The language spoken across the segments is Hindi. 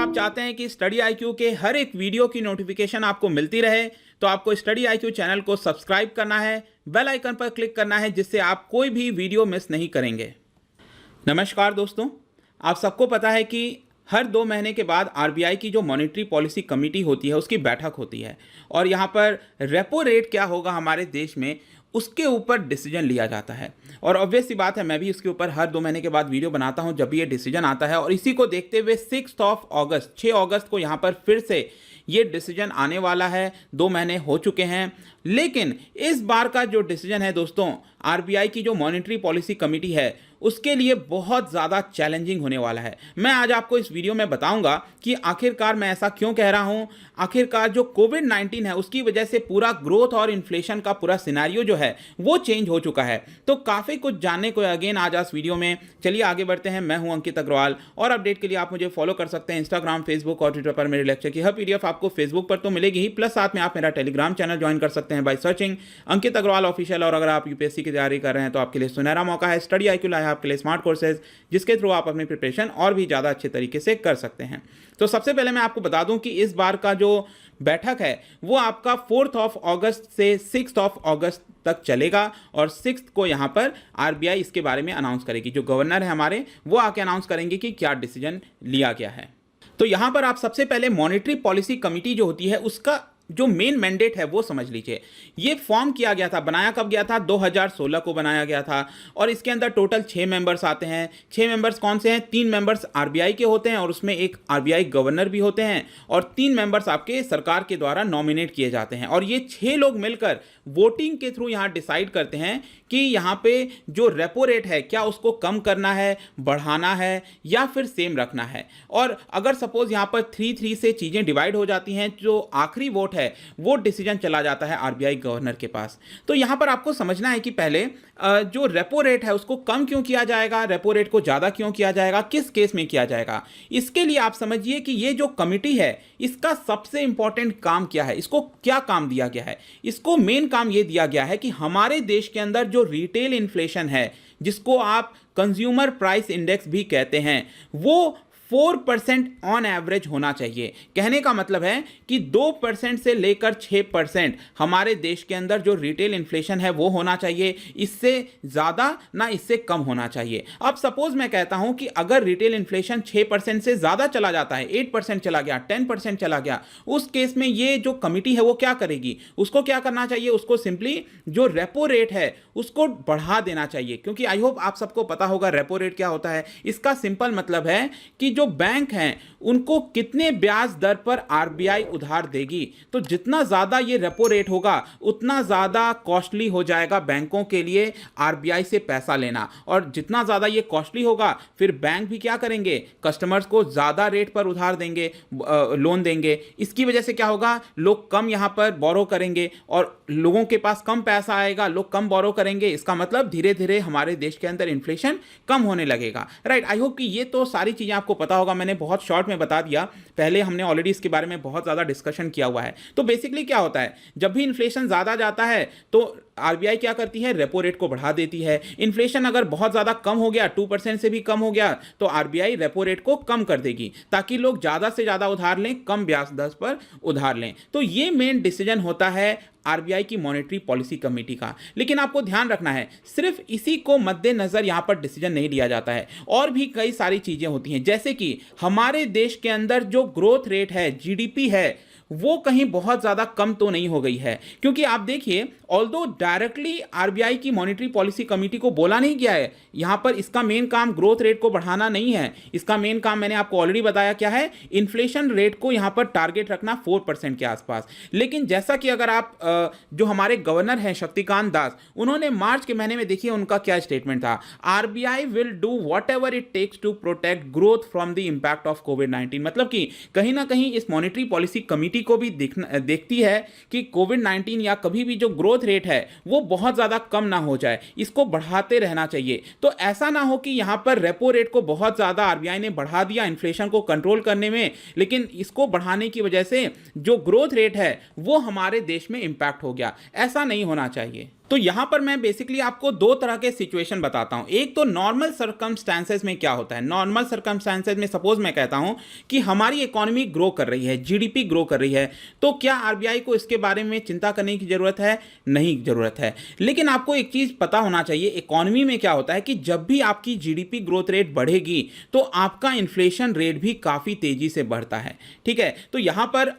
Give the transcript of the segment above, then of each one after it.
आप चाहते हैं कि स्टडी आईक्यू के हर एक वीडियो की नोटिफिकेशन आपको मिलती रहे तो आपको स्टडी आईक्यू चैनल को सब्सक्राइब करना है, बेल आइकन पर क्लिक करना है, जिससे आप कोई भी वीडियो मिस नहीं करेंगे। नमस्कार दोस्तों, आप सबको पता है कि हर 2 महीने के बाद आरबीआई की जो मॉनेटरी पॉलिसी कमेटी होती है उसकी बैठक होती है और यहाँ पर रेपो रेट क्या होगा हमारे देश में उसके ऊपर डिसीजन लिया जाता है। और ऑब्वियस सी बात है, मैं भी इसके ऊपर हर 2 महीने के बाद वीडियो बनाता हूं जब भी ये डिसीजन आता है। और इसी को देखते हुए 6 अगस्त को यहाँ पर फिर से ये डिसीजन आने वाला है। 2 महीने हो चुके हैं, लेकिन इस बार का जो डिसीजन है दोस्तों, आरबीआई की जो मॉनेटरी पॉलिसी कमेटी है उसके लिए बहुत ज़्यादा चैलेंजिंग होने वाला है। मैं आज आपको इस वीडियो में बताऊंगा कि आखिरकार मैं ऐसा क्यों कह रहा हूं। आखिरकार जो कोविड-19 है उसकी वजह से पूरा ग्रोथ और इन्फ्लेशन का पूरा सिनेरियो जो है वो चेंज हो चुका है। तो काफ़ी कुछ जानने को अगेन आज इस वीडियो में। चलिए आगे बढ़ते हैं। मैं हूं अंकित अग्रवाल और अपडेट के लिए आप मुझे फॉलो कर सकते हैं इंस्टाग्राम, फेसबुक और ट्विटर पर। मेरे लेक्चर की हर पीडीएफ आपको फेसबुक पर तो मिलेगी ही, प्लस साथ में आप मेरा टेलीग्राम चैनल ज्वाइन कर सकते हैं by searching Ankit Agarwal official. और अगर आप यूपीएससी की तैयारी कर रहे हैं तो आपके लिए सुनहरा मौका है। स्टडी आईक्यू लाया है आपके लिए स्मार्ट कोर्सेज, जिसके थ्रू आप अपनी प्रिपरेशन और भी ज़्यादा अच्छे तरीके से कर सकते हैं। तो सबसे पहले मैं आपको बता दूं कि इस बार का जो बैठक है वो आपका 4 अगस्त से 6 अगस्त तक चलेगा और 6 को यहाँ पर आरबीआई इसके बारे में अनाउंस करेगी। जो गवर्नर है हमारे वो आके अनाउंस करेंगे कि क्या डिसीजन लिया गया है। तो यहाँ पर आप सबसे पहले मॉनेटरी पॉलिसी कमेटी जो होती है उसका जो मेन मैंडेट है वो समझ लीजिए। ये फॉर्म किया गया था, बनाया कब गया था? 2016 को बनाया गया था और इसके अंदर टोटल 6 मेंबर्स आते हैं। 6 मेंबर्स कौन से हैं? 3 मेंबर्स आरबीआई के होते हैं और उसमें एक आरबीआई गवर्नर भी होते हैं और 3 मेंबर्स आपके सरकार के द्वारा नॉमिनेट किए जाते हैं। और ये 6 लोग मिलकर वोटिंग के थ्रू यहाँ डिसाइड करते हैं कि यहाँ पे जो रेपो रेट है क्या उसको कम करना है, बढ़ाना है या फिर सेम रखना है। और अगर सपोज यहाँ पर 3-3 से चीज़ें डिवाइड हो जाती हैं, जो आखिरी वोट है वो डिसीजन चला जाता है आरबीआई गवर्नर के पास। तो यहां पर आपको समझना है कि पहले जो रेपो रेट है उसको कम क्यों किया जाएगा, रेपो रेट को ज्यादा क्यों किया जाएगा, किस केस में किया जाएगा। इसके लिए आप समझिए कि ये जो कमिटी है इसका सबसे इंपॉर्टेंट काम क्या है, इसको क्या काम दिया गया है। इसको मेन काम ये दिया गया है कि हमारे देश के अंदर जो रिटेल इन्फ्लेशन है, जिसको आप कंज्यूमर प्राइस इंडेक्स भी कहते हैं, वो 4% ऑन एवरेज होना चाहिए। कहने का मतलब है कि 2% से लेकर 6% हमारे देश के अंदर जो रिटेल इन्फ्लेशन है वो होना चाहिए। इससे ज़्यादा ना इससे कम होना चाहिए। अब सपोज मैं कहता हूं कि अगर रिटेल इन्फ्लेशन 6% से ज़्यादा चला जाता है, 8% चला गया, 10% चला गया, उस केस में ये जो कमिटी है वो क्या करेगी? उसको क्या करना चाहिए? उसको सिंपली जो रेपो रेट है उसको बढ़ा देना चाहिए। क्योंकि आई होप आप सबको पता होगा रेपो रेट क्या होता है। इसका सिंपल मतलब है कि जो बैंक हैं उनको कितने ब्याज दर पर आरबीआई उधार देगी। तो जितना ज्यादा ये रेपो रेट होगा उतना ज्यादा कॉस्टली हो जाएगा बैंकों के लिए आरबीआई से पैसा लेना। और जितना ज्यादा ये कॉस्टली होगा फिर बैंक भी क्या करेंगे? कस्टमर्स को ज्यादा रेट पर उधार देंगे, लोन देंगे। इसकी वजह से क्या होगा? लोग कम यहां पर बोरो करेंगे और लोगों के पास कम पैसा आएगा, लोग कम बोरो करेंगे। इसका मतलब धीरे धीरे हमारे देश के अंदर इन्फ्लेशन कम होने लगेगा। राइट, आई होप कि ये तो सारी चीजें आपको पता होगा। मैंने बहुत शॉर्ट में बता दिया, पहले हमने ऑलरेडी इसके बारे में बहुत ज़्यादा डिस्कशन किया हुआ है। तो बेसिकली क्या होता है, जब भी इन्फ्लेशन ज़्यादा जाता है तो आरबीआई क्या करती है? रेपो रेट को बढ़ा देती है। इन्फ्लेशन अगर बहुत ज़्यादा कम हो गया, 2% से भी कम हो गया, तो आरबीआई रेपो रेट को कम कर देगी ताकि लोग ज़्यादा से ज़्यादा उधार लें, कम ब्याज दर पर उधार लें। तो ये मेन डिसीजन होता है आरबीआई की मॉनेटरी पॉलिसी कमेटी का। लेकिन आपको ध्यान रखना है, सिर्फ इसी को मद्देनजर यहां पर डिसीजन नहीं लिया जाता है, और भी कई सारी चीजें होती हैं। जैसे कि हमारे देश के अंदर जो ग्रोथ रेट है, जीडीपी है, वो कहीं बहुत ज़्यादा कम तो नहीं हो गई है। क्योंकि आप देखिए, ऑल्दो डायरेक्टली आरबीआई की मॉनेटरी पॉलिसी कमेटी को बोला नहीं गया है, यहाँ पर इसका मेन काम ग्रोथ रेट को बढ़ाना नहीं है। इसका मेन काम मैंने आपको ऑलरेडी बताया क्या है, इन्फ्लेशन रेट को यहाँ पर टारगेट रखना 4% के आसपास। लेकिन जैसा कि अगर आप जो हमारे गवर्नर हैं शक्तिकांत दास, उन्होंने मार्च के महीने में देखिए उनका क्या स्टेटमेंट था, RBI will do whatever it takes to protect growth from the impact of COVID. मतलब कि कहीं ना कहीं इस मॉनेटरी पॉलिसी कमेटी को भी देखती है कि कोविड-19 या कभी भी जो ग्रोथ रेट है वो बहुत ज्यादा कम ना हो जाए, इसको बढ़ाते रहना चाहिए। तो ऐसा ना हो कि यहां पर रेपो रेट को बहुत ज्यादा आरबीआई ने बढ़ा दिया इन्फ्लेशन को कंट्रोल करने में, लेकिन इसको बढ़ाने की वजह से जो ग्रोथ रेट है वो हमारे देश में इंपैक्ट हो गया। ऐसा नहीं होना चाहिए। तो यहां पर मैं बेसिकली आपको दो तरह के सिचुएशन बताता हूं। एक तो नॉर्मल सर्कमस्टेंसेस में क्या होता है। नॉर्मल सर्कमस्टेंसेस में सपोज मैं कहता हूं कि हमारी इकोनॉमी ग्रो कर रही है, जीडीपी ग्रो कर रही है, तो क्या आरबीआई को इसके बारे में चिंता करने की जरूरत है? नहीं जरूरत है। लेकिन आपको एक चीज पता होना चाहिए, इकोनॉमी में क्या होता है कि जब भी आपकी जीडीपी ग्रोथ रेट बढ़ेगी तो आपका इन्फ्लेशन रेट भी काफी तेजी से बढ़ता है। ठीक है, तो यहां पर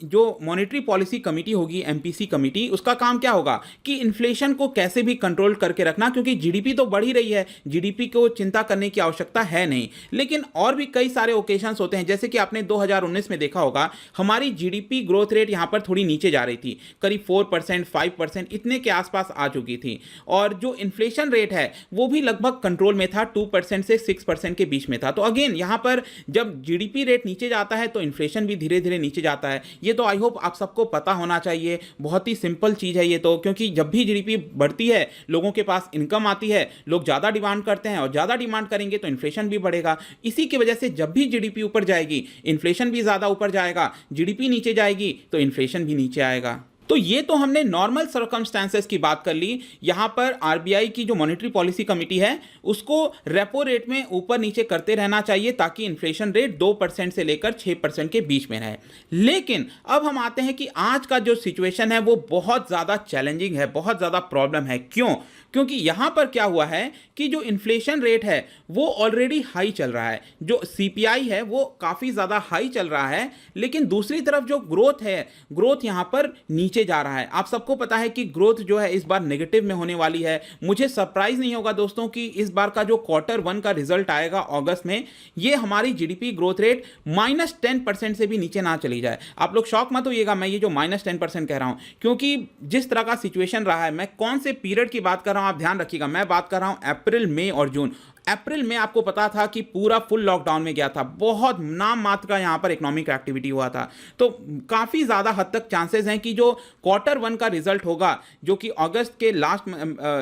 जो मॉनेटरी पॉलिसी कमेटी होगी, एमपीसी कमेटी, उसका काम क्या होगा कि इन्फ्लेशन को कैसे भी कंट्रोल करके रखना, क्योंकि जीडीपी तो बढ़ ही रही है, जीडीपी को चिंता करने की आवश्यकता है नहीं। लेकिन और भी कई सारे ओकेशंस होते हैं, जैसे कि आपने 2019 में देखा होगा हमारी जीडीपी ग्रोथ रेट यहां पर थोड़ी नीचे जा रही थी, करीब 4%, 5% इतने के आसपास आ चुकी थी, और जो इन्फ्लेशन रेट है वो भी लगभग कंट्रोल में था, 2% से 6% के बीच में था। तो अगेन यहां पर जब जीडीपी रेट नीचे जाता है तो इन्फ्लेशन भी धीरे धीरे नीचे जाता है। ये तो आई होप आप सबको पता होना चाहिए, बहुत ही सिंपल चीज है ये तो, क्योंकि जब भी जीडीपी बढ़ती है लोगों के पास इनकम आती है, लोग ज्यादा डिमांड करते हैं, और ज्यादा डिमांड करेंगे तो इन्फ्लेशन भी बढ़ेगा। इसी की वजह से जब भी जीडीपी ऊपर जाएगी इन्फ्लेशन भी ज्यादा ऊपर जाएगा, जीडीपी नीचे जाएगी तो इन्फ्लेशन भी नीचे आएगा। तो ये तो हमने नॉर्मल सर्कमस्टेंसेस की बात कर ली। यहां पर आरबीआई की जो मॉनेटरी पॉलिसी कमेटी है उसको रेपो रेट में ऊपर नीचे करते रहना चाहिए ताकि इन्फ्लेशन रेट 2% से लेकर 6% के बीच में रहे। लेकिन अब हम आते हैं कि आज का जो सिचुएशन है वो बहुत ज्यादा चैलेंजिंग है, बहुत ज्यादा प्रॉब्लम है। क्यों? क्योंकि यहां पर क्या हुआ है कि जो इन्फ्लेशन रेट है वो ऑलरेडी हाई चल रहा है, जो सीपीआई है वो काफी ज्यादा हाई चल रहा है, लेकिन दूसरी तरफ जो ग्रोथ है, ग्रोथ यहां पर नीचे जा रहा है। आप सबको पता है कि ग्रोथ जो है इस बार नेगेटिव में होने वाली है। मुझे सरप्राइज नहीं होगा दोस्तों कि इस बार का जो Q1 का रिजल्ट आएगा अगस्त में, ये हमारी जीडीपी ग्रोथ रेट -10% से भी नीचे ना चली जाए। आप लोग शॉक मत होइएगा मैं ये जो -10% कह रहा हूं, क्योंकि जिस तरह का सिचुएशन रहा है, मैं कौन से पीरियड की बात कर रहा हूं आप ध्यान रखिएगा, मैं बात कर रहा हूं अप्रैल, मई और जून। अप्रैल में आपको पता था कि पूरा फुल लॉकडाउन में गया था, बहुत नाम मात्र का यहां पर इकोनॉमिक एक्टिविटी हुआ था। तो काफी ज्यादा हद तक चांसेस हैं कि जो Q1 का रिजल्ट होगा, जो कि अगस्त के लास्ट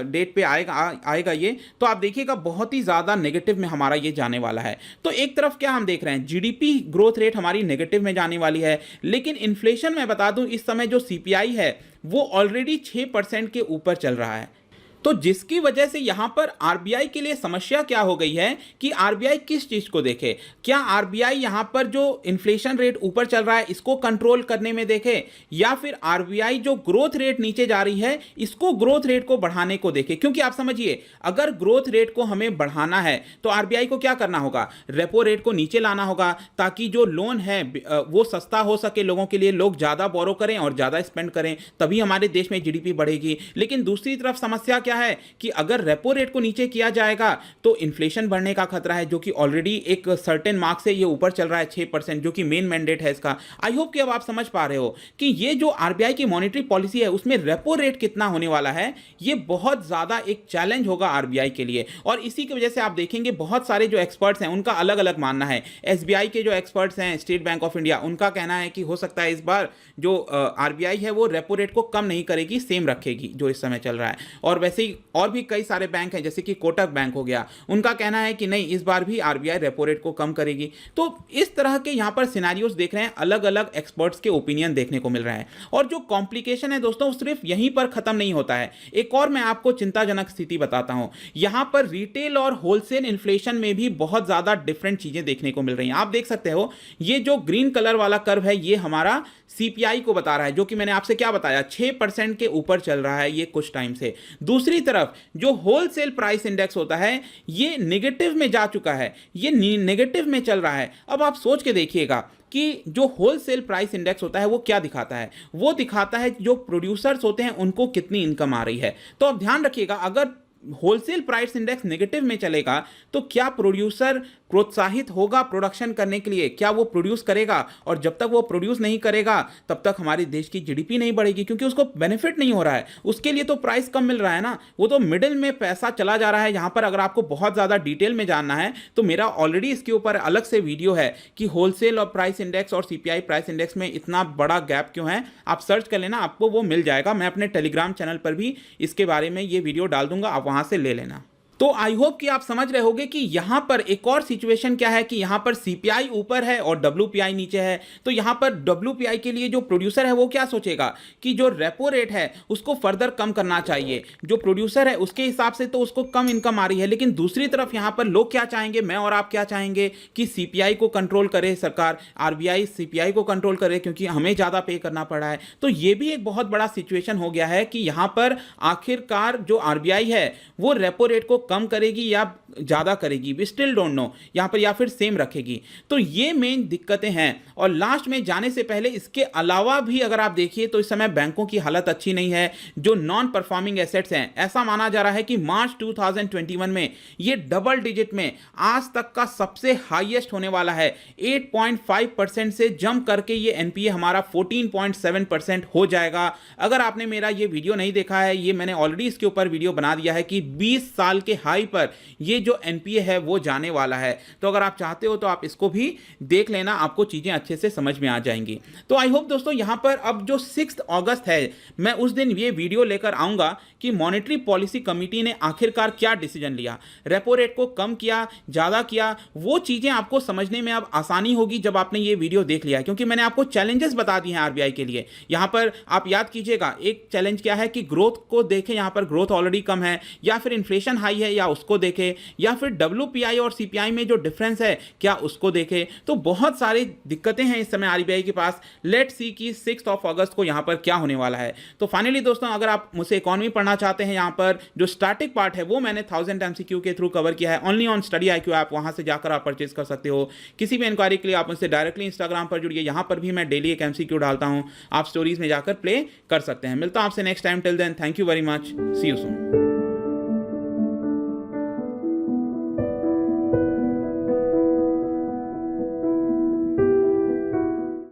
डेट पे आएगा ये, तो आप देखिएगा बहुत ही ज्यादा नेगेटिव में हमारा ये जाने वाला है। तो एक तरफ क्या हम देख रहे हैं, जीडीपी ग्रोथ रेट हमारी नेगेटिव में जाने वाली है, लेकिन इन्फ्लेशन मैं बता दूं इस समय जो सीपीआई है वो ऑलरेडी 6% के ऊपर चल रहा है। तो जिसकी वजह से यहां पर आरबीआई के लिए समस्या क्या हो गई है कि आरबीआई किस चीज को देखे। क्या आरबीआई यहां पर जो इन्फ्लेशन रेट ऊपर चल रहा है इसको कंट्रोल करने में देखे, या फिर आरबीआई जो ग्रोथ रेट नीचे जा रही है इसको ग्रोथ रेट को बढ़ाने को देखे। क्योंकि आप समझिए, अगर ग्रोथ रेट को हमें बढ़ाना है तो आरबीआई को क्या करना होगा, रेपो रेट को नीचे लाना होगा, ताकि जो लोन है वो सस्ता हो सके लोगों के लिए, लोग ज्यादा बोरो करें और ज्यादा स्पेंड करें, तभी हमारे देश में जीडीपी बढ़ेगी। लेकिन दूसरी तरफ समस्या क्या है कि अगर रेपो रेट को नीचे किया जाएगा तो इन्फ्लेशन बढ़ने का खतरा है, जो कि ऑलरेडी एक सर्टेन मार्क से ये ऊपर चल रहा है 6%, जो कि मेन मैंडेट है इसका। आई होप कि अब आप समझ पा रहे हो कि ये जो आरबीआई की मॉनेटरी पॉलिसी है उसमें रेपो रेट कितना होने वाला है, ये बहुत ज्यादा एक चैलेंज होगा आरबीआई के लिए। और इसी की वजह से आप देखेंगे बहुत सारे जो एक्सपर्ट्स हैं उनका अलग अलग मानना है। एसबीआई के जो एक्सपर्ट्स हैं, स्टेट बैंक ऑफ इंडिया, उनका कहना है कि हो सकता है इस बार जो आरबीआई है वो रेपो रेट को कम नहीं करेगी, सेम रखेगी जो इस समय चल रहा है। और वैसे ही और भी कई सारे बैंक हैं जैसे कि कोटक बैंक हो गया, उनका कहना है कि नहीं इस बार भी आरबीआई रेपो रेट को कम करेगी। तो इस तरह के यहां पर सिनेरियोस देख रहे हैं, अलग अलग एक्सपर्ट्स के ओपिनियन देखने को मिल रहा है। और जो कॉम्प्लिकेशन है दोस्तों सिर्फ यहीं पर खत्म नहीं होता है, एक और मैं आपको चिंताजनक स्थिति बताता हूं। यहां पर रिटेल और होलसेल इन्फ्लेशन में भी बहुत ज्यादा डिफरेंट चीजें देखने को मिल रही हैं। आप देख सकते हो ये जो ग्रीन कलर वाला कर्व है ये हमारा सीपीआई को बता रहा है, जो कि मैंने आपसे क्या बताया 6% के ऊपर चल रहा है ये कुछ टाइम से। दूसरी तरफ जो होलसेल प्राइस इंडेक्स होता है ये नेगेटिव में जा चुका है, ये नेगेटिव में चल रहा है। अब आप सोच के देखिएगा कि जो होलसेल प्राइस इंडेक्स होता है वो क्या दिखाता है, वो दिखाता है जो प्रोड्यूसर्स होते हैं उनको कितनी इनकम आ रही है। तो अब ध्यान रखिएगा, अगर होलसेल प्राइस इंडेक्स नेगेटिव में चलेगा तो क्या प्रोड्यूसर प्रोत्साहित होगा प्रोडक्शन करने के लिए, क्या वो प्रोड्यूस करेगा? और जब तक वो प्रोड्यूस नहीं करेगा तब तक हमारे देश की जीडीपी नहीं बढ़ेगी, क्योंकि उसको बेनिफिट नहीं हो रहा है, उसके लिए तो प्राइस कम मिल रहा है ना, वो तो मिडिल में पैसा चला जा रहा है। यहां पर अगर आपको बहुत ज्यादा डिटेल में जानना है तो मेरा ऑलरेडी इसके ऊपर अलग से वीडियो है कि होलसेल और प्राइस इंडेक्स और सीपीआई प्राइस इंडेक्स में इतना बड़ा गैप क्यों है। आप सर्च कर लेना, आपको वो मिल जाएगा। मैं अपने टेलीग्राम चैनल पर भी इसके बारे में ये वीडियो डाल दूंगा, आप वहां से ले लेना। तो आई होप कि आप समझ रहे होंगे कि यहां पर एक और सिचुएशन क्या है कि यहां पर सीपीआई ऊपर है और डब्ल्यूपीआई नीचे है। तो यहां पर डब्ल्यूपीआई के लिए जो प्रोड्यूसर है वो क्या सोचेगा कि जो रेपो रेट है उसको फर्दर कम करना चाहिए। जो प्रोड्यूसर है उसके हिसाब से तो उसको कम इनकम आ रही है, लेकिन दूसरी तरफ यहां पर लोग क्या चाहेंगे, मैं और आप क्या चाहेंगे कि सीपीआई को कंट्रोल करे सरकार, आरबीआई सीपीआई को कंट्रोल करे, क्योंकि हमें ज्यादा पे करना पड़ा है। तो ये भी एक बहुत बड़ा सिचुएशन हो गया है कि यहां पर आखिरकार जो आरबीआई है वो रेपो रेट को कम करेगी या ज्यादा करेगी, वी स्टिल डोंट नो यहां पर, या फिर सेम रखेगी। तो ये मेन दिक्कतें हैं। और लास्ट में जाने से पहले इसके अलावा भी अगर आप देखिए तो इस समय बैंकों की हालत अच्छी नहीं है। जो नॉन परफॉर्मिंग एसेट्स हैं, ऐसा माना जा रहा है कि मार्च 2021 में ये डबल डिजिट में आज तक का सबसे हाईएस्ट होने वाला है। 8.5% से जंप करके ये एनपीए हमारा 14.7% हो जाएगा। अगर आपने मेरा ये वीडियो नहीं देखा है, ये मैंने ऑलरेडी इसके ऊपर वीडियो बना दिया है कि 20 साल के हाई पर ये जो एनपीए है वो जाने वाला है। तो अगर आप चाहते हो तो आप इसको भी देख लेना, आपको चीजें अच्छे से समझ में आ जाएंगी। तो आई होप दोस्तों यहां पर अब जो 6 अगस्त है, मैं उस दिन ये वीडियो लेकर आऊंगा कि मॉनेटरी पॉलिसी कमेटी ने आखिरकार क्या डिसीजन लिया, रेपो रेट को कम किया, ज्यादा किया, वो चीजें आपको समझने में अब आसानी होगी जब आपने ये वीडियो देख लिया। क्योंकि मैंने आपको चैलेंजेस बता दिए हैं आरबीआई के लिए। यहां पर आप याद कीजिएगा, एक चैलेंज क्या है कि ग्रोथ को देखें, यहां पर ग्रोथ ऑलरेडी कम है, या फिर इन्फ्लेशन हाई है या उसको देखें, या फिर डब्ल्यूपीआई और सीपीआई में जो डिफरेंस है क्या उसको देखें। तो बहुत सारी दिक्कतें हैं इस समय आरबीआई के पास। लेट्स सी कि 6 अगस्त को यहां पर क्या होने वाला है। तो फाइनली दोस्तों, अगर आप मुझसे इकोनॉमी पढ़ना चाहते हैं, यहां पर जो स्टैटिक पार्ट है वो मैंने 1000 एमसीक्यू के थ्रू कवर किया है, only on study IQ app, वहां से जाकर आप परचेज कर सकते हो। किसी भी इंक्वायरी के लिए आप मुझसे डायरेक्टली इंस्टाग्राम पर जुड़िए, यहां पर भी मैं डेली एक एमसीक्यू डालता हूं, आप स्टोरीज में जाकर प्ले कर सकते हैं। मिलता हूं आपसे next time, till then thank you very much, see you soon.